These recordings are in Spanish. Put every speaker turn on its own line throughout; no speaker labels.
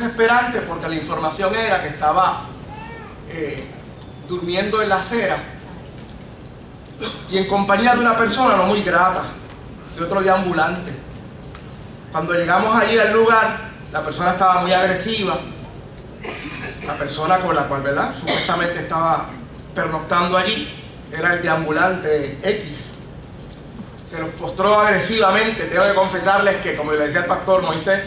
Desesperante porque la información era que estaba durmiendo en la acera y en compañía de una persona no muy grata, de otro deambulante. Cuando llegamos allí al lugar, la persona estaba muy agresiva, la persona con la cual, ¿verdad?, supuestamente estaba pernoctando allí, era el deambulante X. Se nos postró agresivamente. Tengo que confesarles que, como le decía el pastor Moisés,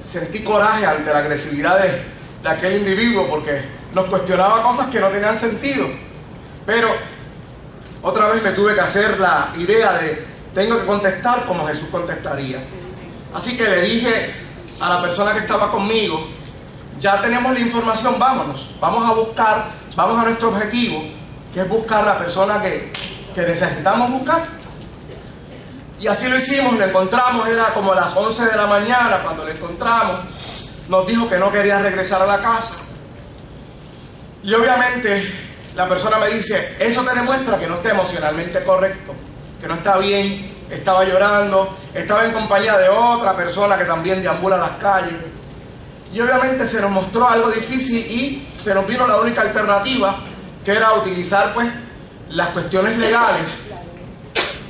sentí coraje ante la agresividad de aquel individuo, porque nos cuestionaba cosas que no tenían sentido. Pero otra vez me tuve que hacer la idea de tengo que contestar como Jesús contestaría. Así que le dije a la persona que estaba conmigo: ya tenemos la información, vámonos, vamos a buscar, vamos a nuestro objetivo, que es buscar la persona que necesitamos buscar. Y así lo hicimos, lo encontramos, era como a las 11 de la mañana cuando lo encontramos. Nos dijo que no quería regresar a la casa. Y obviamente la persona me dice: eso te demuestra que no está emocionalmente correcto, que no está bien. Estaba llorando, estaba en compañía de otra persona que también deambula las calles. Y obviamente se nos mostró algo difícil y se nos vino la única alternativa, que era utilizar pues las cuestiones legales.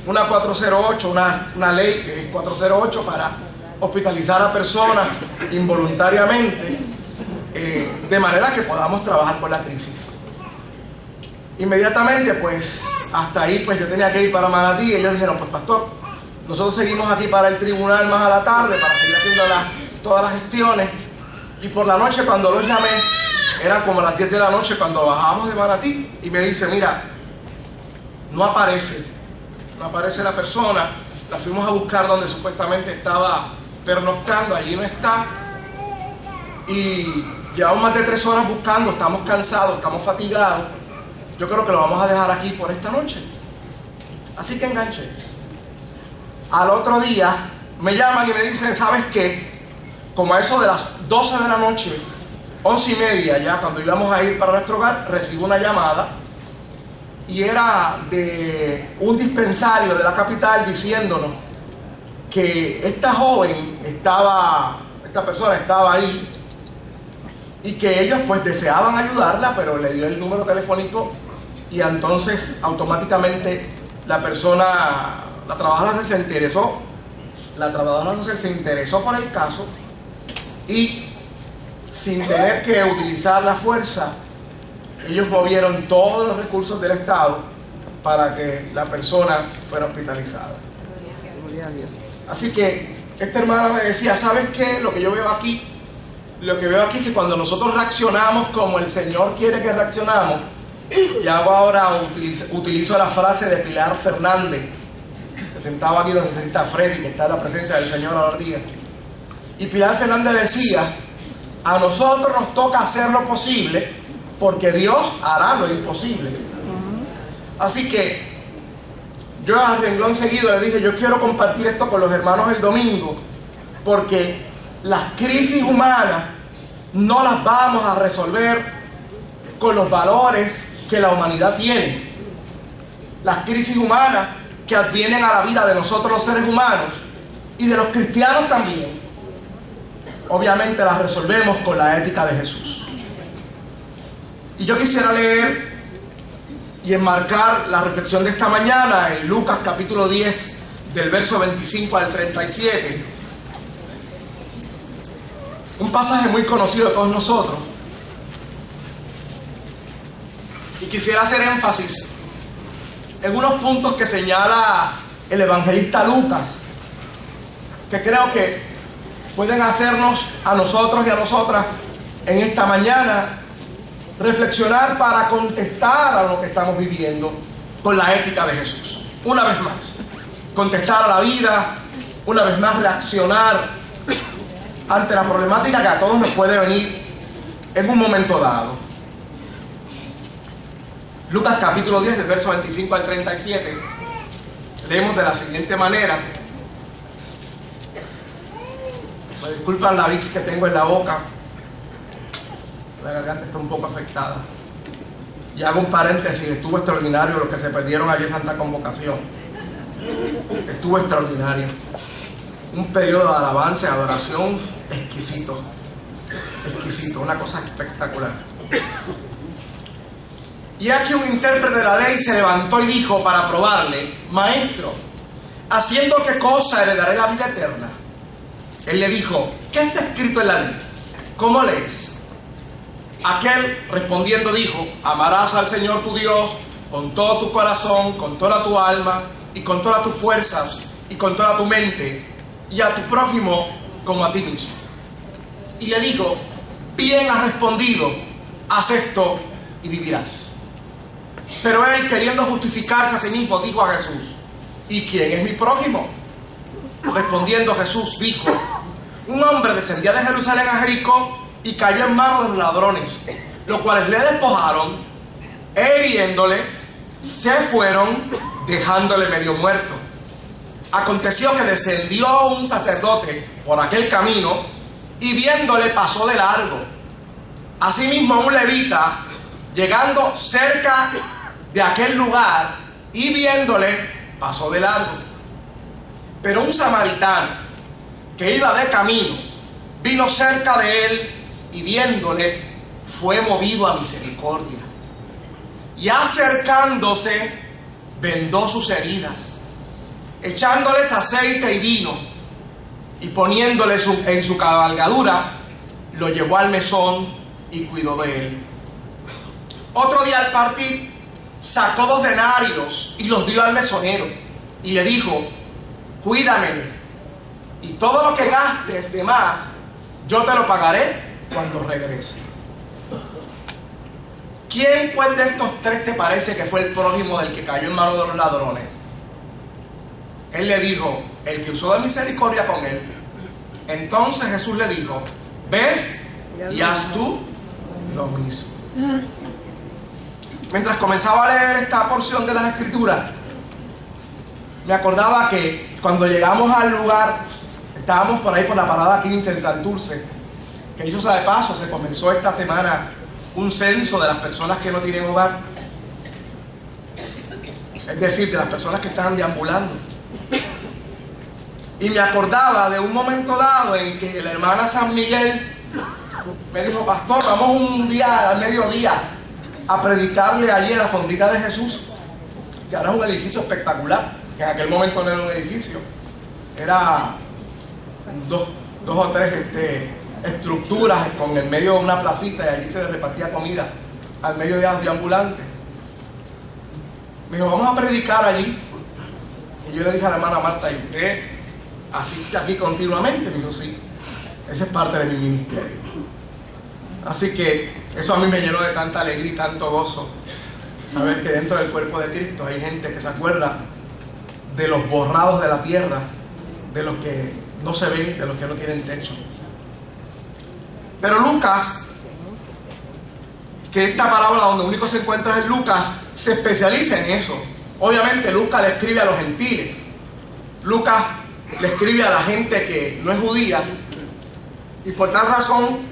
Una 408, una ley que es 408 para hospitalizar a personas involuntariamente, de manera que podamos trabajar con la crisis. Inmediatamente, pues, hasta ahí, pues yo tenía que ir para Manatí, y ellos dijeron: pues pastor, nosotros seguimos aquí para el tribunal más a la tarde, para seguir haciendo todas las gestiones. Y por la noche, cuando los llamé, eran como las 10 de la noche cuando bajábamos de Manatí, y me dice: mira, no aparece la persona, la fuimos a buscar donde supuestamente estaba pernoctando, allí no está, y llevamos más de 3 horas buscando, estamos cansados, estamos fatigados, yo creo que lo vamos a dejar aquí por esta noche. Así que enganché. Al otro día me llaman y me dicen: ¿sabes qué? Como a eso de las 12 de la noche, 11:30 ya, cuando íbamos a ir para nuestro hogar, recibo una llamada. Y era de un dispensario de la capital diciéndonos que esta persona estaba ahí y que ellos pues deseaban ayudarla, pero le dio el número telefónico y entonces automáticamente la trabajadora social se interesó por el caso y sin tener que utilizar la fuerza, ellos movieron todos los recursos del Estado para que la persona fuera hospitalizada. Así que esta hermana me decía: ¿sabes qué? Lo que veo aquí es que cuando nosotros reaccionamos como el Señor quiere que reaccionamos, y ahora utilizo la frase de Pilar Fernández, se sentaba aquí donde se sienta Freddy, que está en la presencia del Señor ahora día, y Pilar Fernández decía: a nosotros nos toca hacer lo posible, porque Dios hará lo imposible. Así que yo a renglón seguido le dije: yo quiero compartir esto con los hermanos el domingo, porque las crisis humanas no las vamos a resolver con los valores que la humanidad tiene. Las crisis humanas que advienen a la vida de nosotros los seres humanos y de los cristianos también, obviamente las resolvemos con la ética de Jesús. Y yo quisiera leer y enmarcar la reflexión de esta mañana en Lucas capítulo 10, del verso 25 al 37. Un pasaje muy conocido de todos nosotros. Y quisiera hacer énfasis en unos puntos que señala el evangelista Lucas, que creo que pueden hacernos a nosotros y a nosotras en esta mañana reflexionar para contestar a lo que estamos viviendo con la ética de Jesús. Una vez más, contestar a la vida, una vez más reaccionar ante la problemática que a todos nos puede venir en un momento dado. Lucas capítulo 10, del verso 25 al 37, leemos de la siguiente manera. Me disculpan la VIX que tengo en la boca, la garganta está un poco afectada. Y hago un paréntesis: estuvo extraordinario los que se perdieron ayer Santa Convocación. Estuvo extraordinario. Un periodo de alabanza y adoración exquisito. exquisito, una cosa espectacular. Y aquí un intérprete de la ley se levantó y dijo para probarle: Maestro, ¿haciendo qué cosa heredaré la vida eterna? Él le dijo: ¿qué está escrito en la ley? ¿Cómo lees? Aquel respondiendo dijo: amarás al Señor tu Dios con todo tu corazón, con toda tu alma y con todas tus fuerzas y con toda tu mente, y a tu prójimo como a ti mismo. Y le dijo: bien has respondido, haz esto y vivirás. Pero él, queriendo justificarse a sí mismo, dijo a Jesús: ¿y quién es mi prójimo? Respondiendo Jesús dijo: un hombre descendía de Jerusalén a Jericó y cayó en manos de los ladrones, los cuales le despojaron, e hiriéndole, se fueron, dejándole medio muerto. Aconteció que descendió un sacerdote por aquel camino, y viéndole pasó de largo. Asimismo un levita, llegando cerca de aquel lugar, y viéndole pasó de largo. Pero un samaritano que iba de camino vino cerca de él, y viéndole fue movido a misericordia, y acercándose vendó sus heridas, echándoles aceite y vino, y poniéndoles en su cabalgadura, lo llevó al mesón y cuidó de él. Otro día al partir sacó 2 denarios y los dio al mesonero, y le dijo: cuídamele, y todo lo que gastes de más yo te lo pagaré cuando regrese. ¿Quién pues de estos 3 te parece que fue el prójimo del que cayó en manos de los ladrones? Él le dijo: el que usó de misericordia con él. Entonces Jesús le dijo: ¿ves? Y haz tú lo mismo. Mientras comenzaba a leer esta porción de las Escrituras, me acordaba que cuando llegamos al lugar, estábamos por ahí por la parada 15 en Santurce, que dicho sea de paso, se comenzó esta semana un censo de las personas que no tienen hogar, es decir, de las personas que están deambulando. Y me acordaba de un momento dado en que la hermana San Miguel me dijo: pastor, vamos un día al mediodía a predicarle allí en la fondita de Jesús, que ahora es un edificio espectacular, que en aquel momento no era un edificio, era dos o tres estructuras con el medio de una placita, y allí se repartía comida al medio de los deambulantes. Me dijo: vamos a predicar allí. Y yo le dije a la hermana Marta: ¿y usted asiste aquí continuamente? Me dijo: sí, esa es parte de mi ministerio. Así que eso a mí me llenó de tanta alegría y tanto gozo, saber que dentro del cuerpo de Cristo hay gente que se acuerda de los borrados de la tierra, de los que no se ven, de los que no tienen techo. Pero Lucas, que esta parábola donde único se encuentra es Lucas, se especializa en eso. Obviamente Lucas le escribe a los gentiles, Lucas le escribe a la gente que no es judía, y por tal razón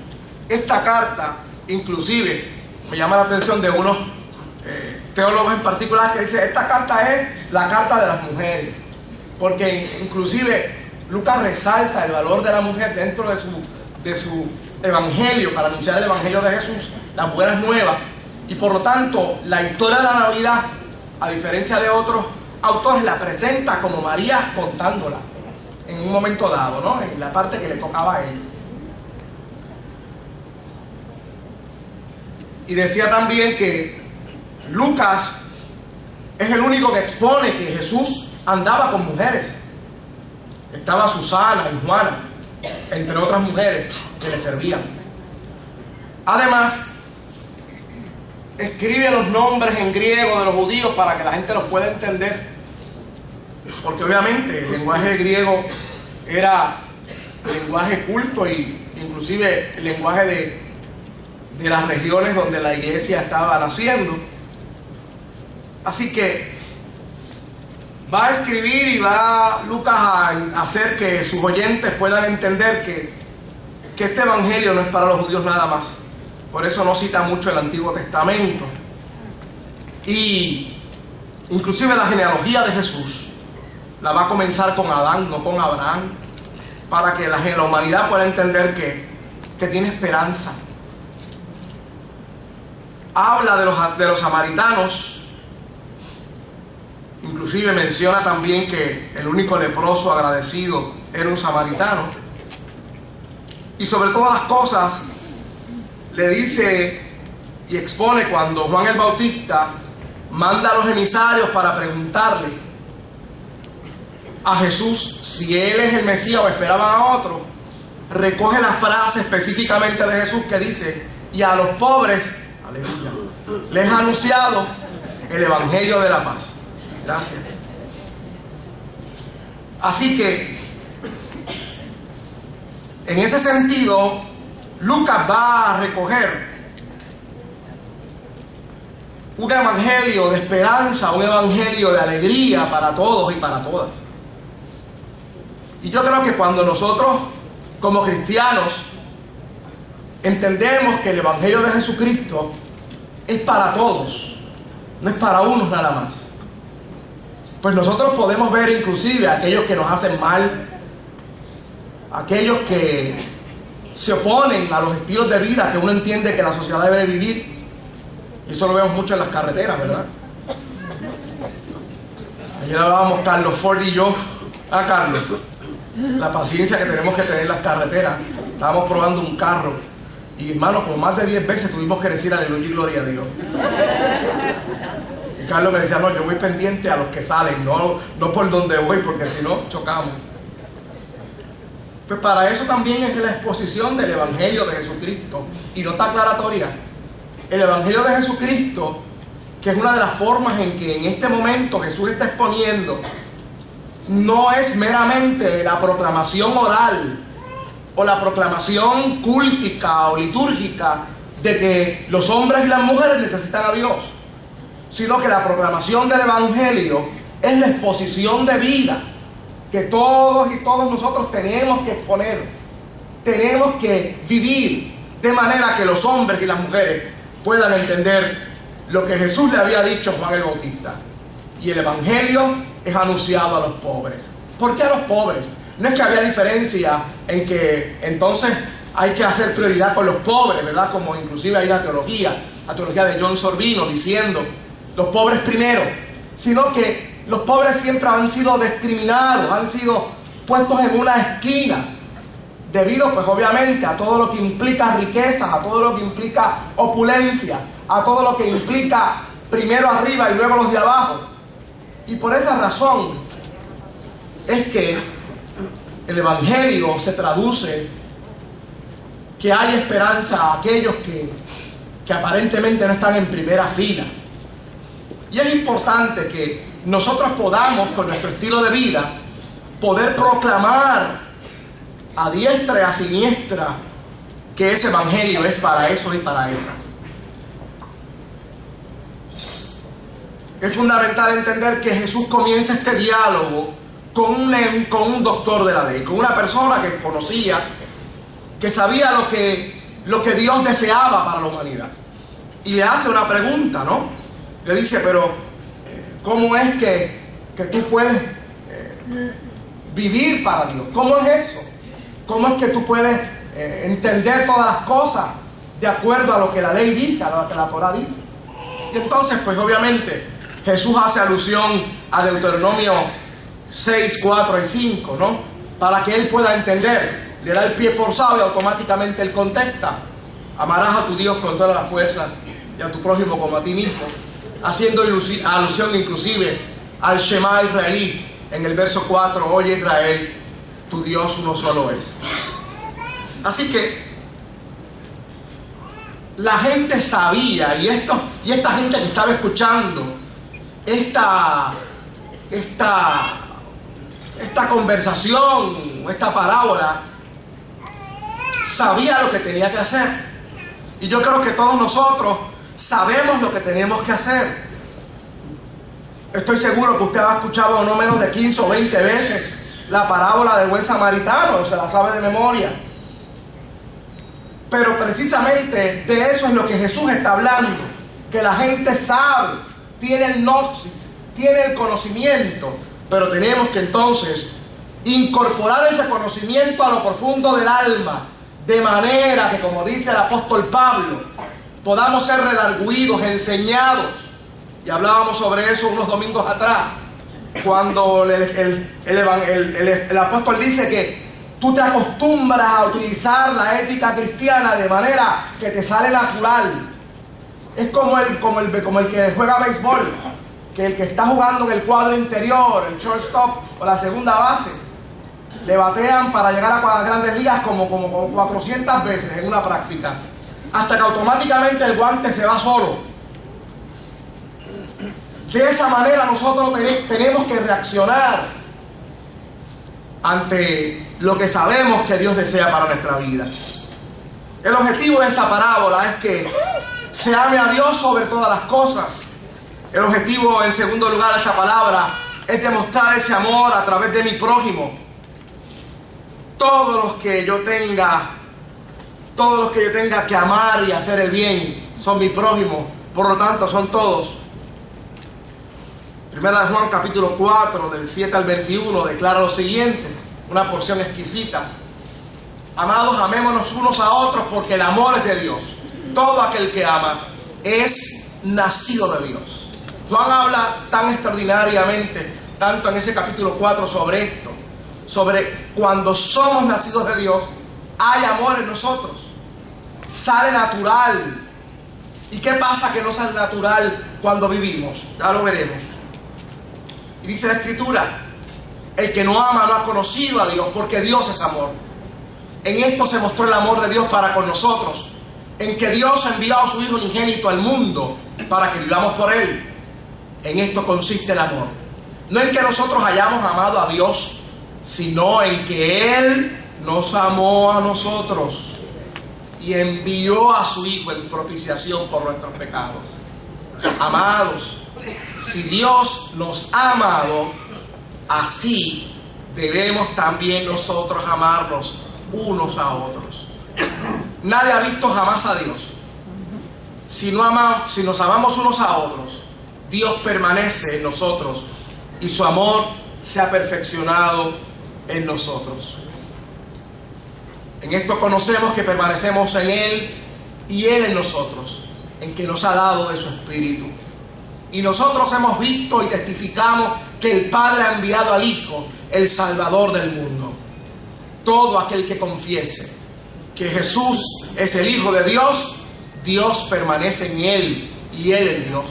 esta carta, inclusive me llama la atención de unos teólogos en particular, que dice: esta carta es la carta de las mujeres, porque inclusive Lucas resalta el valor de la mujer dentro de su evangelio, para anunciar el evangelio de Jesús, las buenas nuevas. Y por lo tanto la historia de la Navidad, a diferencia de otros autores, la presenta como María contándola en un momento dado, ¿no? En la parte que le tocaba a ella. Y decía también que Lucas es el único que expone que Jesús andaba con mujeres. Estaba Susana y Juana, entre otras mujeres que le servían. Además, escribe los nombres en griego de los judíos para que la gente los pueda entender, porque obviamente el lenguaje griego era el lenguaje culto, y inclusive el lenguaje de las regiones donde la iglesia estaba naciendo. Así que va a escribir y va Lucas a hacer que sus oyentes puedan entender que este evangelio no es para los judíos nada más. Por eso no cita mucho el Antiguo Testamento. Y inclusive la genealogía de Jesús la va a comenzar con Adán, no con Abraham, para que la humanidad pueda entender que que tiene esperanza. Habla de los samaritanos, inclusive menciona también que el único leproso agradecido era un samaritano. Y sobre todas las cosas le dice y expone cuando Juan el Bautista manda a los emisarios para preguntarle a Jesús si él es el Mesías o esperaban a otro. Recoge la frase específicamente de Jesús que dice: y a los pobres, aleluya, les ha anunciado el Evangelio de la paz. Gracias. Así que en ese sentido, Lucas va a recoger un evangelio de esperanza, un evangelio de alegría para todos y para todas. Y yo creo que cuando nosotros, como cristianos, entendemos que el evangelio de Jesucristo es para todos, no es para unos nada más, pues nosotros podemos ver inclusive a aquellos que nos hacen mal, aquellos que se oponen a los estilos de vida que uno entiende que la sociedad debe vivir. Y eso lo vemos mucho en las carreteras, ¿verdad? Ayer hablábamos Carlos Ford y yo, Carlos, la paciencia que tenemos que tener en las carreteras. Estábamos probando un carro y, hermano, como más de 10 veces tuvimos que decir aleluya y gloria a Dios. Y Carlos me decía: no, yo voy pendiente a los que salen, no por donde voy, porque si no chocamos. Pues para eso también es la exposición del Evangelio de Jesucristo. Y nota aclaratoria: el Evangelio de Jesucristo, que es una de las formas en que en este momento Jesús está exponiendo, no es meramente la proclamación oral o la proclamación cúltica o litúrgica de que los hombres y las mujeres necesitan a Dios, sino que la proclamación del Evangelio es la exposición de vida que todos y todas nosotros tenemos que exponer, tenemos que vivir de manera que los hombres y las mujeres puedan entender lo que Jesús le había dicho a Juan el Bautista. Y el Evangelio es anunciado a los pobres. ¿Por qué a los pobres? No es que había diferencia en que entonces hay que hacer prioridad con los pobres, ¿verdad? Como inclusive hay la teología de John Sorbino diciendo los pobres primero, sino que los pobres siempre han sido discriminados, han sido puestos en una esquina, debido pues obviamente a todo lo que implica riqueza, a todo lo que implica opulencia, a todo lo que implica primero arriba y luego los de abajo. Y por esa razón es que el Evangelio se traduce que hay esperanza a aquellos que aparentemente no están en primera fila. Y es importante que nosotros podamos, con nuestro estilo de vida, poder proclamar a diestra y a siniestra que ese Evangelio es para esos y para esas. Es fundamental entender que Jesús comienza este diálogo con un doctor de la ley, con una persona que conocía, que sabía lo que Dios deseaba para la humanidad. Y le hace una pregunta, ¿no? Le dice: pero ¿cómo es que tú puedes vivir para Dios? ¿Cómo es eso? ¿Cómo es que tú puedes entender todas las cosas de acuerdo a lo que la ley dice, a lo que la Torah dice? Y entonces, pues obviamente, Jesús hace alusión a Deuteronomio 6, 4 y 5, ¿no? Para que él pueda entender. Le da el pie forzado y automáticamente él contesta: amarás a tu Dios con todas las fuerzas y a tu prójimo como a ti mismo, haciendo alusión inclusive al Shema israelí en el verso 4: oye Israel, tu Dios uno solo es. Así que la gente sabía, y esta gente que estaba escuchando esta conversación, esta parábola, sabía lo que tenía que hacer. Y yo creo que todos nosotros sabemos lo que tenemos que hacer. Estoy seguro que usted ha escuchado no menos de 15 o 20 veces la parábola del buen samaritano, se la sabe de memoria. Pero precisamente de eso es lo que Jesús está hablando, que la gente sabe, tiene el gnosis, tiene el conocimiento, pero tenemos que entonces incorporar ese conocimiento a lo profundo del alma de manera que, como dice el apóstol Pablo, podamos ser redarguidos, enseñados. Y hablábamos sobre eso unos domingos atrás, cuando el apóstol dice que tú te acostumbras a utilizar la ética cristiana de manera que te sale natural. Es como el que juega béisbol, que el que está jugando en el cuadro interior, el shortstop o la segunda base, le batean para llegar a las grandes ligas como 400 veces en una práctica, hasta que automáticamente el guante se va solo. De esa manera nosotros tenemos que reaccionar ante lo que sabemos que Dios desea para nuestra vida. El objetivo de esta parábola es que se ame a Dios sobre todas las cosas. El objetivo, en segundo lugar, de esta palabra es demostrar ese amor a través de mi prójimo. Todos los que yo tenga que amar y hacer el bien son mi prójimo, por lo tanto son todos. Primera de Juan capítulo 4, del 7 al 21, declara lo siguiente, una porción exquisita. Amados, amémonos unos a otros porque el amor es de Dios. Todo aquel que ama es nacido de Dios. Juan habla tan extraordinariamente, tanto en ese capítulo 4 sobre esto, sobre cuando somos nacidos de Dios, hay amor en nosotros. Sale natural. ¿Y qué pasa que no sale natural cuando vivimos? Ya lo veremos. Y dice la Escritura, el que no ama no ha conocido a Dios, porque Dios es amor. En esto se mostró el amor de Dios para con nosotros, en que Dios ha enviado a su Hijo unigénito al mundo para que vivamos por Él. En esto consiste el amor. No en que nosotros hayamos amado a Dios, sino en que Él nos amó a nosotros y envió a su Hijo en propiciación por nuestros pecados. Amados, si Dios nos ha amado, así debemos también nosotros amarnos unos a otros. Nadie ha visto jamás a Dios. Si nos amamos unos a otros, Dios permanece en nosotros y su amor se ha perfeccionado en nosotros. En esto conocemos que permanecemos en Él y Él en nosotros, en que nos ha dado de su Espíritu. Y nosotros hemos visto y testificamos que el Padre ha enviado al Hijo, el Salvador del mundo. Todo aquel que confiese que Jesús es el Hijo de Dios, Dios permanece en Él y Él en Dios.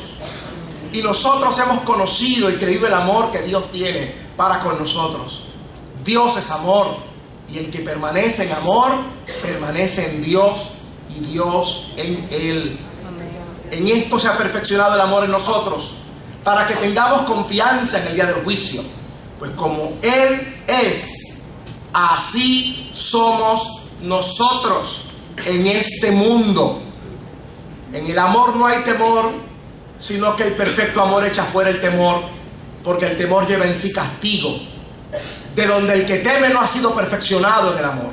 Y nosotros hemos conocido y creído el amor que Dios tiene para con nosotros. Dios es amor, y el que permanece en amor, permanece en Dios y Dios en Él. En esto se ha perfeccionado el amor en nosotros, para que tengamos confianza en el día del juicio. Pues como Él es, así somos nosotros en este mundo. En el amor no hay temor, sino que el perfecto amor echa fuera el temor, porque el temor lleva en sí castigo, de donde el que teme no ha sido perfeccionado en el amor.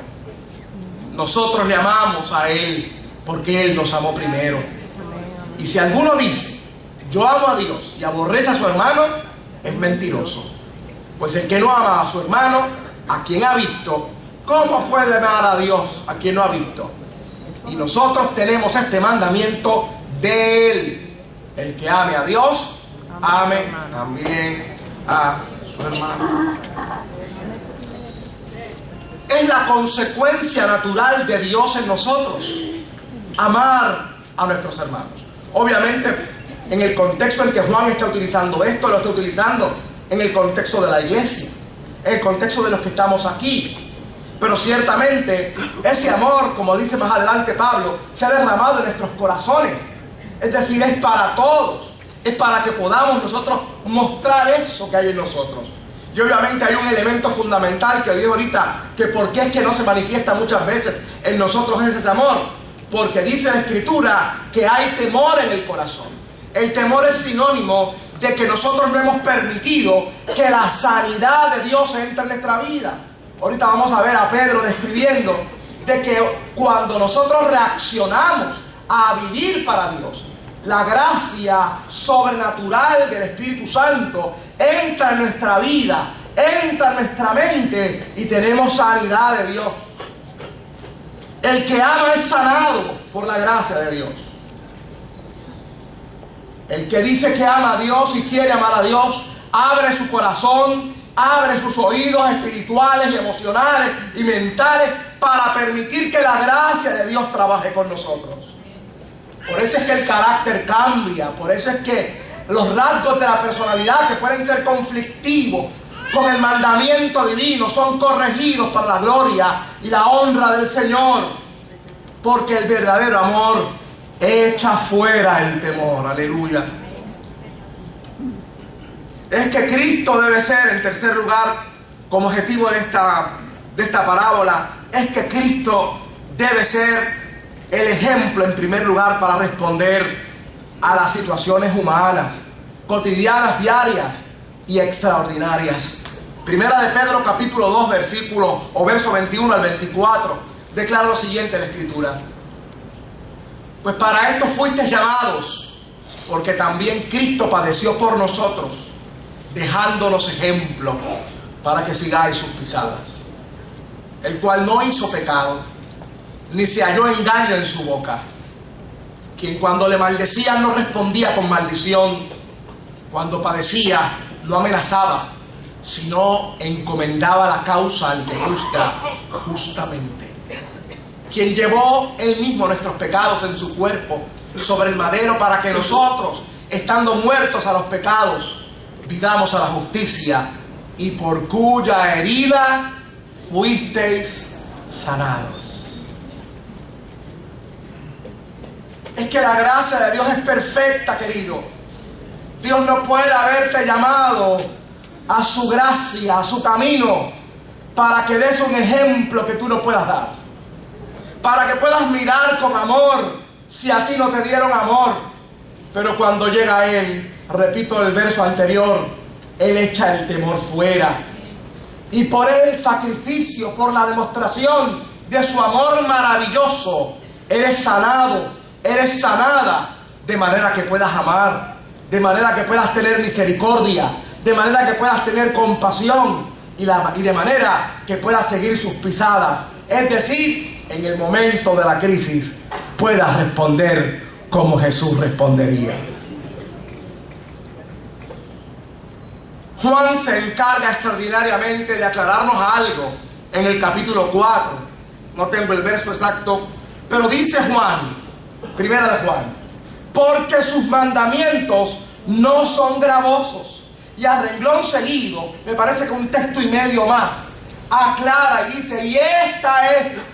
Nosotros le amamos a Él, porque Él nos amó primero. Y si alguno dice, yo amo a Dios y aborrece a su hermano, es mentiroso. Pues el que no ama a su hermano, a quien ha visto, ¿cómo puede amar a Dios a quien no ha visto? Y nosotros tenemos este mandamiento de Él: el que ame a Dios, ame también a su hermano. Es la consecuencia natural de Dios en nosotros, amar a nuestros hermanos. Obviamente, en el contexto en que Juan está utilizando esto, lo está utilizando en el contexto de la iglesia, en el contexto de los que estamos aquí. Pero ciertamente, ese amor, como dice más adelante Pablo, se ha derramado en nuestros corazones. Es decir, es para todos. Es para que podamos nosotros mostrar eso que hay en nosotros. Y obviamente hay un elemento fundamental que digo ahorita, que por qué es que no se manifiesta muchas veces en nosotros ese amor. Porque dice la Escritura que hay temor en el corazón. El temor es sinónimo de que nosotros no hemos permitido que la sanidad de Dios entre en nuestra vida. Ahorita vamos a ver a Pedro describiendo de que cuando nosotros reaccionamos a vivir para Dios, la gracia sobrenatural del Espíritu Santo entra en nuestra vida, entra en nuestra mente y tenemos sanidad de Dios. El que ama es sanado por la gracia de Dios. El que dice que ama a Dios y quiere amar a Dios, abre su corazón, abre sus oídos espirituales y emocionales y mentales para permitir que la gracia de Dios trabaje con nosotros. Por eso es que el carácter cambia, por eso es que los rasgos de la personalidad que pueden ser conflictivos con el mandamiento divino son corregidos para la gloria y la honra del Señor, porque el verdadero amor echa fuera el temor. Aleluya. Es que Cristo debe ser, en tercer lugar, como objetivo de esta parábola, es que Cristo debe ser el ejemplo en primer lugar para responder a las situaciones humanas, cotidianas, diarias y extraordinarias. Primera de Pedro capítulo 2 verso 21 al 24 declara lo siguiente en la Escritura: pues para esto fuisteis llamados, porque también Cristo padeció por nosotros, dejándonos ejemplo para que sigáis sus pisadas, el cual no hizo pecado, ni se halló engaño en su boca, quien cuando le maldecían no respondía con maldición, cuando padecía no amenazaba, sino encomendaba la causa al que juzga justamente, quien llevó él mismo nuestros pecados en su cuerpo sobre el madero, para que nosotros, estando muertos a los pecados, vivamos a la justicia, y por cuya herida fuisteis sanados. Es que la gracia de Dios es perfecta, querido. Dios no puede haberte llamado a su gracia, a su camino, para que des un ejemplo que tú no puedas dar, para que puedas mirar con amor si a ti no te dieron amor. Pero cuando llega Él, repito el verso anterior, Él echa el temor fuera, y por el sacrificio, por la demostración de su amor maravilloso, eres sanado, eres sanada, de manera que puedas amar, de manera que puedas tener misericordia, de manera que puedas tener compasión y de manera que puedas seguir sus pisadas. Es decir, en el momento de la crisis puedas responder como Jesús respondería. Juan se encarga extraordinariamente de aclararnos algo en el capítulo 4. No tengo el verso exacto, pero dice Juan, primera de Juan: porque sus mandamientos no son gravosos. Y a renglón seguido, me parece que un texto y medio más, aclara y dice: y esta es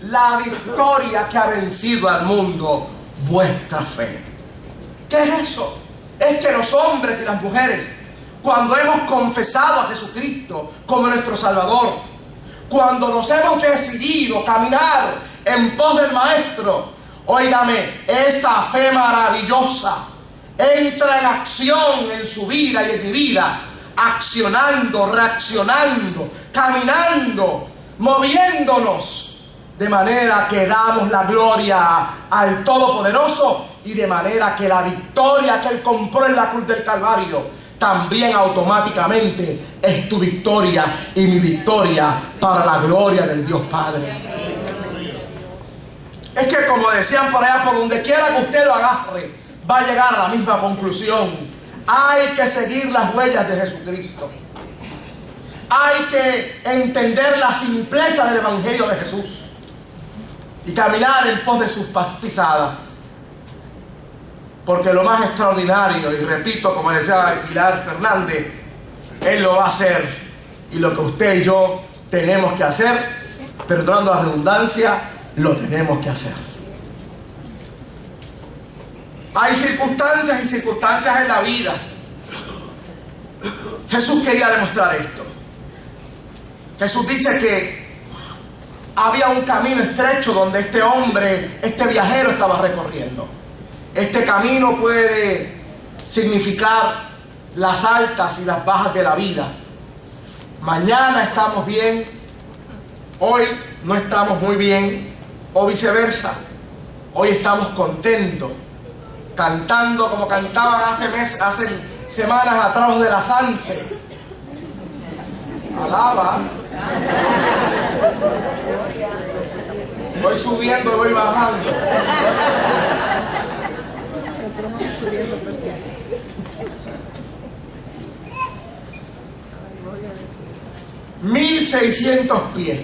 la victoria que ha vencido al mundo, vuestra fe. ¿Qué es eso? Es que los hombres y las mujeres, cuando hemos confesado a Jesucristo como nuestro Salvador, cuando nos hemos decidido caminar en pos del Maestro, óigame, esa fe maravillosa entra en acción en su vida y en mi vida, accionando, reaccionando, caminando, moviéndonos, de manera que damos la gloria al Todopoderoso, y de manera que la victoria que Él compró en la cruz del Calvario también automáticamente es tu victoria y mi victoria, para la gloria del Dios Padre. Es que, como decían por allá, por donde quiera que usted lo agarre, va a llegar a la misma conclusión. Hay que seguir las huellas de Jesucristo. Hay que entender la simpleza del Evangelio de Jesús y caminar en pos de sus pisadas. Porque lo más extraordinario, y repito, como decía Pilar Fernández, Él lo va a hacer. Y lo que usted y yo tenemos que hacer, perdonando la redundancia, lo tenemos que hacer. Hay circunstancias y circunstancias en la vida. Jesús quería demostrar esto. Jesús dice que había un camino estrecho donde este hombre, este viajero, estaba recorriendo. Este camino puede significar las altas y las bajas de la vida. Mañana estamos bien, hoy no estamos muy bien, o viceversa. Hoy estamos contentos, cantando como cantaban hace semanas atrás los de la Sanse. Alaba. Voy subiendo, voy bajando. 1.600 pies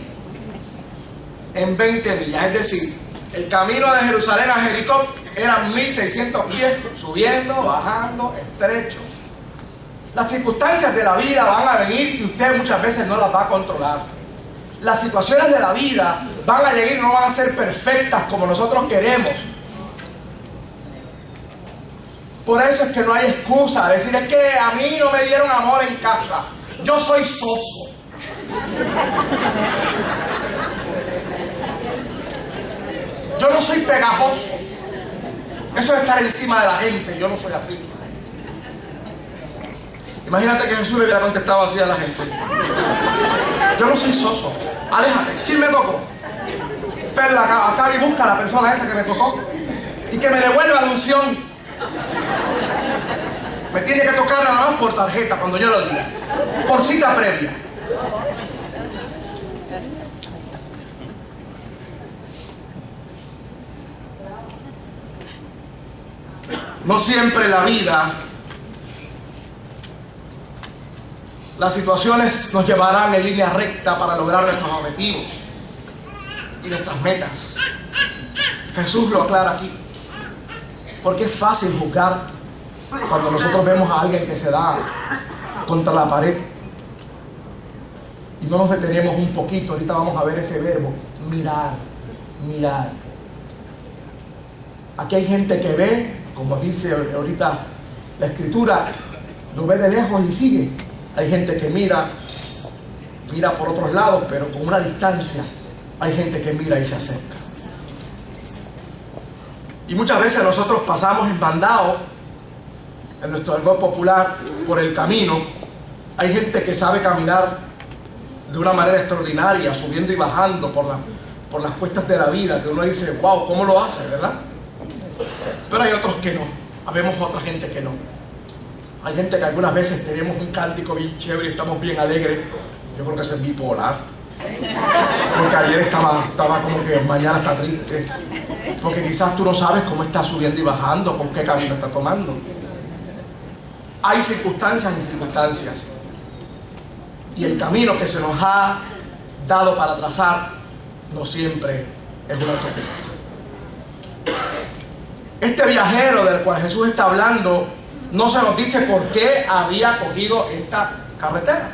en 20 millas. Es decir, el camino de Jerusalén a Jericó eran 1.600 pies, subiendo, bajando, estrecho. Las circunstancias de la vida van a venir y usted muchas veces no las va a controlar. Las situaciones de la vida van a llegar y no van a ser perfectas como nosotros queremos. Por eso es que no hay excusa. Decir, es que a mí no me dieron amor en casa. Yo soy soso. Yo no soy pegajoso. Eso es estar encima de la gente. Yo no soy así. Imagínate que Jesús le hubiera contestado así a la gente. Yo no soy soso. Aléjate. ¿Quién me tocó? Pedro, acá y busca a la persona esa que me tocó y que me devuelva la unción. Me tiene que tocar nada más por tarjeta cuando yo lo diga. Por cita previa. No siempre en la vida las situaciones nos llevarán en línea recta para lograr nuestros objetivos y nuestras metas. Jesús lo aclara aquí. Porque es fácil juzgar cuando nosotros vemos a alguien que se da contra la pared y no nos detenemos un poquito. Ahorita vamos a ver ese verbo, mirar, mirar. Aquí hay gente que ve, como dice ahorita la escritura, lo ve de lejos y sigue. Hay gente que mira por otros lados, pero con una distancia. Hay gente que mira y se acerca. Y muchas veces nosotros pasamos en bandado, en nuestro argot popular, por el camino. Hay gente que sabe caminar de una manera extraordinaria, subiendo y bajando por las cuestas de la vida, que uno dice, wow, ¿cómo lo hace, verdad? Pero hay otros que no. Habemos otra gente que no. Hay gente que algunas veces tenemos un cántico bien chévere y estamos bien alegres. Yo creo que ese es bipolar. Porque ayer estaba como que mañana está triste. Porque quizás tú no sabes cómo está subiendo y bajando, con qué camino está tomando. Hay circunstancias y circunstancias. Y el camino que se nos ha dado para trazar no siempre es una utopía. Este viajero del cual Jesús está hablando no se nos dice por qué había cogido esta carretera.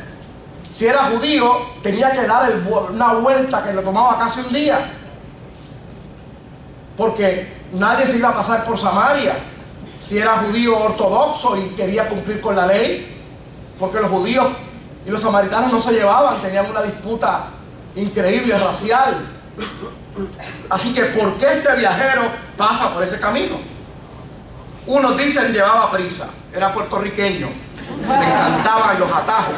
Si era judío, tenía que dar una vuelta que le tomaba casi un día. Porque nadie se iba a pasar por Samaria. Si era judío ortodoxo y quería cumplir con la ley. Porque los judíos y los samaritanos no se llevaban, tenían una disputa increíble, racial. Así que, ¿por qué este viajero pasa por ese camino? Unos dicen llevaba prisa, era puertorriqueño, le encantaban los atajos.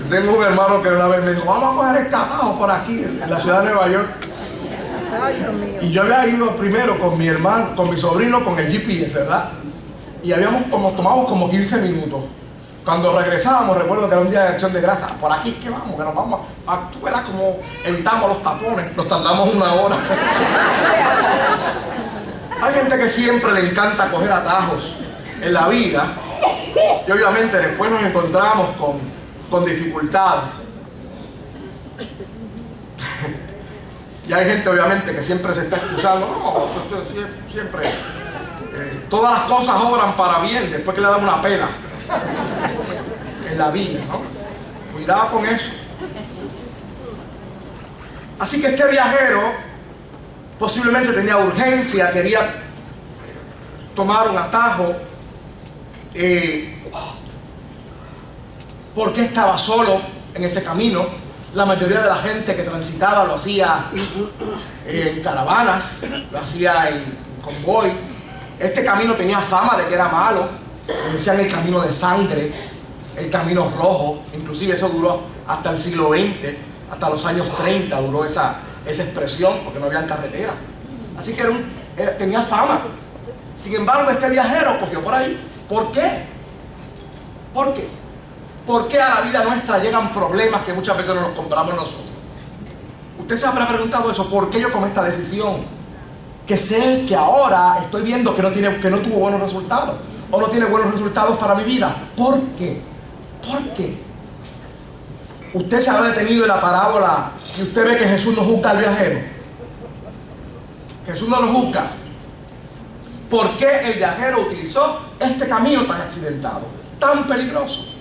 Tengo un hermano que una vez me dijo, vamos a coger este atajo por aquí, en la ciudad de Nueva York. Y yo había ido primero con mi hermano, con mi sobrino, con el GPS, ¿verdad? Y tomamos como 15 minutos. Cuando regresábamos, recuerdo que era un día de acción de grasa. Por aquí que vamos, que nos vamos. Tú verás como evitamos los tapones. Nos tardamos 1 hora. Hay gente que siempre le encanta coger atajos en la vida. Y obviamente después nos encontramos con dificultades. Y hay gente obviamente que siempre se está excusando. No, siempre. Todas las cosas obran para bien después que le dan una pela. En la vida, ¿no? Cuidado con eso. Así que este viajero posiblemente tenía urgencia, quería tomar un atajo. Porque estaba solo en ese camino. La mayoría de la gente que transitaba lo hacía en caravanas, lo hacía en convoy. Este camino tenía fama de que era malo. Le decían el camino de sangre, el camino rojo. Inclusive eso duró hasta el siglo XX, hasta los años 30 duró esa expresión, porque no había carretera. Así que tenía fama. Sin embargo, este viajero cogió por ahí. ¿Por qué? ¿Por qué? ¿Por qué a la vida nuestra llegan problemas que muchas veces no nos compramos nosotros? Usted se habrá preguntado eso. ¿Por qué yo tomé esta decisión? Que sé que ahora estoy viendo que no tuvo buenos resultados, o no tiene buenos resultados para mi vida. ¿Por qué? ¿Por qué? Usted se habrá detenido en la parábola y usted ve que Jesús no juzga al viajero. Jesús no lo juzga. ¿Por qué el viajero utilizó este camino tan accidentado, tan peligroso?